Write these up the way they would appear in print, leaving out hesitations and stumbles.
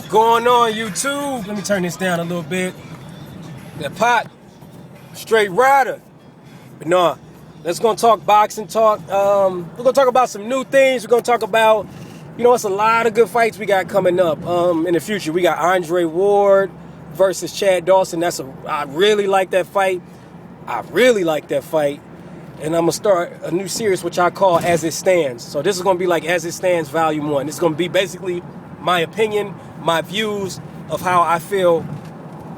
Going on YouTube? Let me turn this down a little bit. That pot, straight rider. But no, let's gonna talk boxing talk. We're gonna talk about some new things. We're gonna talk about, it's a lot of good fights we got coming up in the future. We got Andre Ward versus Chad Dawson. I really like that fight. And I'm gonna start a new series which I call As It Stands. So this is gonna be like As It Stands Volume 1. It's gonna be basically my opinion, my views of how I feel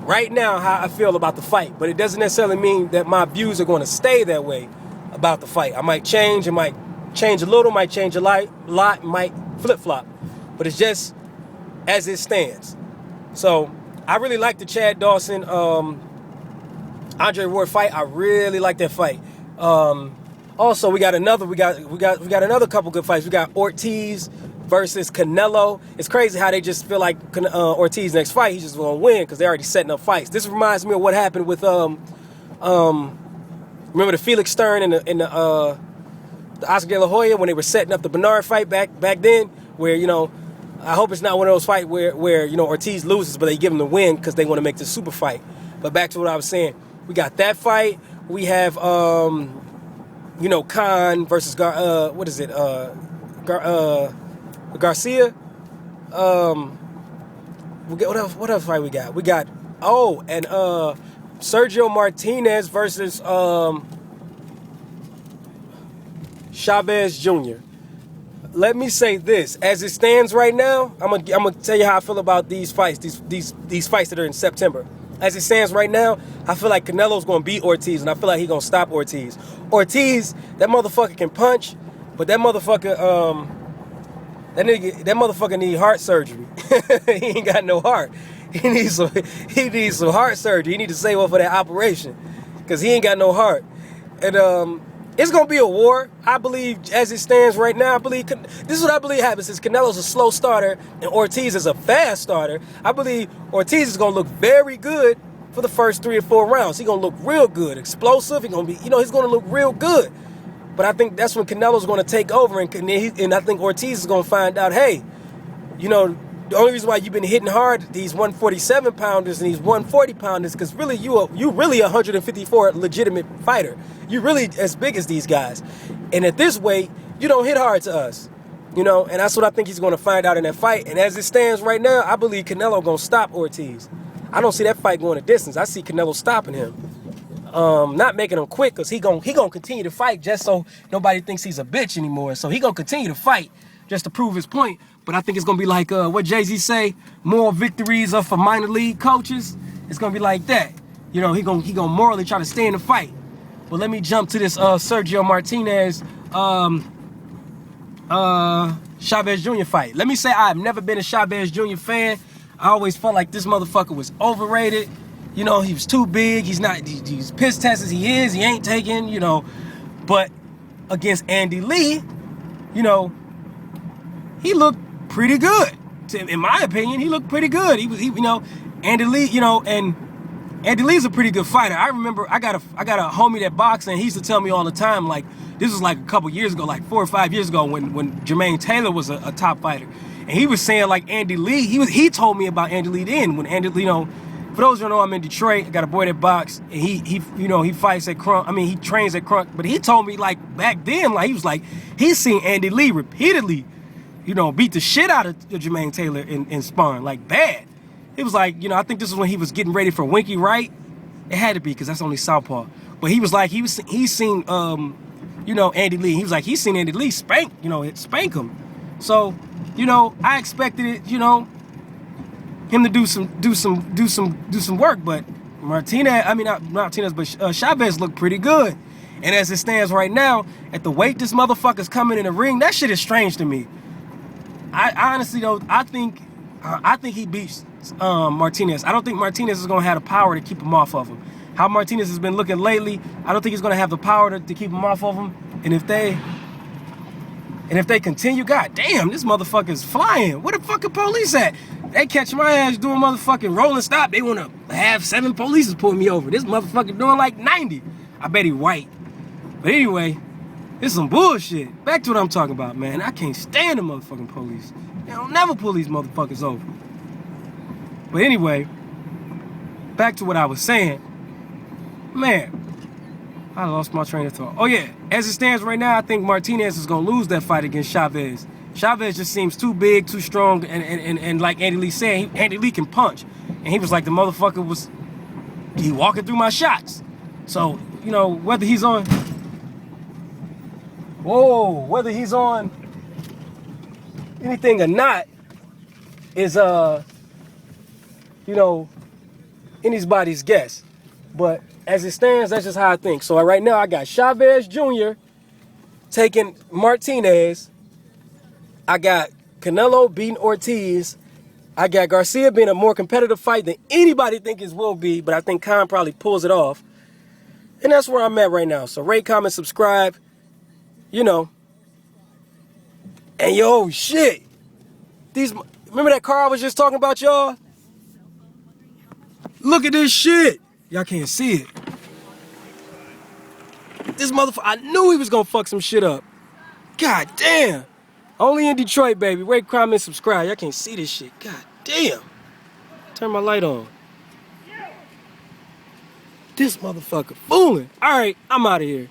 right now, how I feel about the fight. But it doesn't necessarily mean that my views are gonna stay that way about the fight. I might change, it might change a little, might change a lot, might flip-flop. But it's just as it stands. So I really like the Chad Dawson Andre Ward fight. I really like that fight. Also, we got another couple good fights. We got Ortiz versus Canelo. It's crazy how they just feel like Ortiz next fight he's just gonna win because they're already setting up fights. This reminds me of what happened with remember the Felix Stern and the Oscar De La Hoya when they were setting up the Bernard fight back then, where I hope it's not one of those fights where Ortiz loses but they give him the win because they want to make the super fight. But back to what I was saying, we got that fight. We have Khan versus Garcia. What else fight we got? We got Sergio Martinez versus Chavez Jr. Let me say this: as it stands right now, I'm gonna tell you how I feel about these fights. These fights that are in September. As it stands right now, I feel like Canelo's gonna beat Ortiz, and I feel like he's gonna stop Ortiz. Ortiz, that motherfucker can punch, but that motherfucker need heart surgery. He ain't got no heart. He needs some heart surgery. He need to save up for that operation, cause he ain't got no heart. And it's gonna be a war. I believe, as it stands right now, this is what I believe happens. Since Canelo's a slow starter and Ortiz is a fast starter, I believe Ortiz is gonna look very good for the first 3 or 4 rounds. He's gonna look real good, explosive. He's gonna be, he's gonna look real good. But I think that's when Canelo's gonna take over, and I think Ortiz is gonna find out, hey, the only reason why you've been hitting hard these 147 pounders and these 140 pounders, because really you really a 154 legitimate fighter. You really as big as these guys, and at this weight you don't hit hard to us, and that's what I think he's going to find out in that fight. And as it stands right now, I believe Canelo gonna stop Ortiz. I don't see that fight going a distance. I see Canelo stopping him, not making him quit, because he gonna continue to fight just so nobody thinks he's a bitch anymore. So he gonna continue to fight just to prove his point. But I think it's gonna be like what Jay-Z say: more victories are for minor league coaches. It's gonna be like that. He gonna morally try to stay in the fight. But let me jump to this Sergio Martinez Chavez Jr. fight. Let me say I've never been a Chavez Jr. fan. I always felt like this motherfucker was overrated. He was too big. He's not these piss tests he ain't taking. But against Andy Lee, he looked pretty good. In my opinion, he looked pretty good. Andy Lee, and Andy Lee's a pretty good fighter. I remember I got a homie that boxed, and he used to tell me all the time, like, this was like a couple years ago, like 4 or 5 years ago, when Jermaine Taylor was a top fighter. And he was saying, like, Andy Lee, he told me about Andy Lee then, when Andy Lee, for those who don't know, I'm in Detroit. I got a boy that boxes, and he fights at Crunk. I mean, he trains at Crunk. But he told me, like, back then, like, he was like, he's seen Andy Lee repeatedly, beat the shit out of Jermaine Taylor in sparring, like, bad. It was like, I think this is when he was getting ready for Winky Wright. It had to be, because that's only southpaw. But he was like, he's seen, Andy Lee. He was like, he's seen Andy Lee spank him. So, I expected it, him to do some work. But Chavez looked pretty good. And as it stands right now, at the weight this motherfucker's coming in the ring, that shit is strange to me. I honestly, though, I think he beats Martinez. I don't think Martinez is going to have the power to keep him off of him. How Martinez has been looking lately, I don't think he's going to have the power to keep him off of him. And if they continue, god damn, this motherfucker's flying. Where the fucking police at? They catch my ass doing motherfucking rolling stop. They want to have 7 police pull me over. This motherfucker doing like 90. I bet he white. But anyway, it's some bullshit. Back to what I'm talking about, man. I can't stand the motherfucking police. They don't never pull these motherfuckers over. But anyway, back to what I was saying. Man, I lost my train of thought. Oh yeah, as it stands right now, I think Martinez is gonna lose that fight against Chavez. Chavez just seems too big, too strong, and like Andy Lee said, Andy Lee can punch. And he was like, the motherfucker was, he walking through my shots. So, you know, whether he's on, whether he's on anything or not is, you know, anybody's guess. But as it stands, that's just how I think. So right now I got Chavez Jr. taking Martinez. I got Canelo beating Ortiz. I got Garcia being a more competitive fight than anybody think it will be, but I think Khan probably pulls it off. And that's where I'm at right now. So rate, comment, subscribe, you know. And yo, shit. Remember that car I was just talking about, y'all? Look at this shit. Y'all can't see it. This motherfucker, I knew he was gonna fuck some shit up. God damn. Only in Detroit, baby. Rate, comment, subscribe. Y'all can't see this shit. God damn. Turn my light on. This motherfucker fooling. All right, I'm out of here.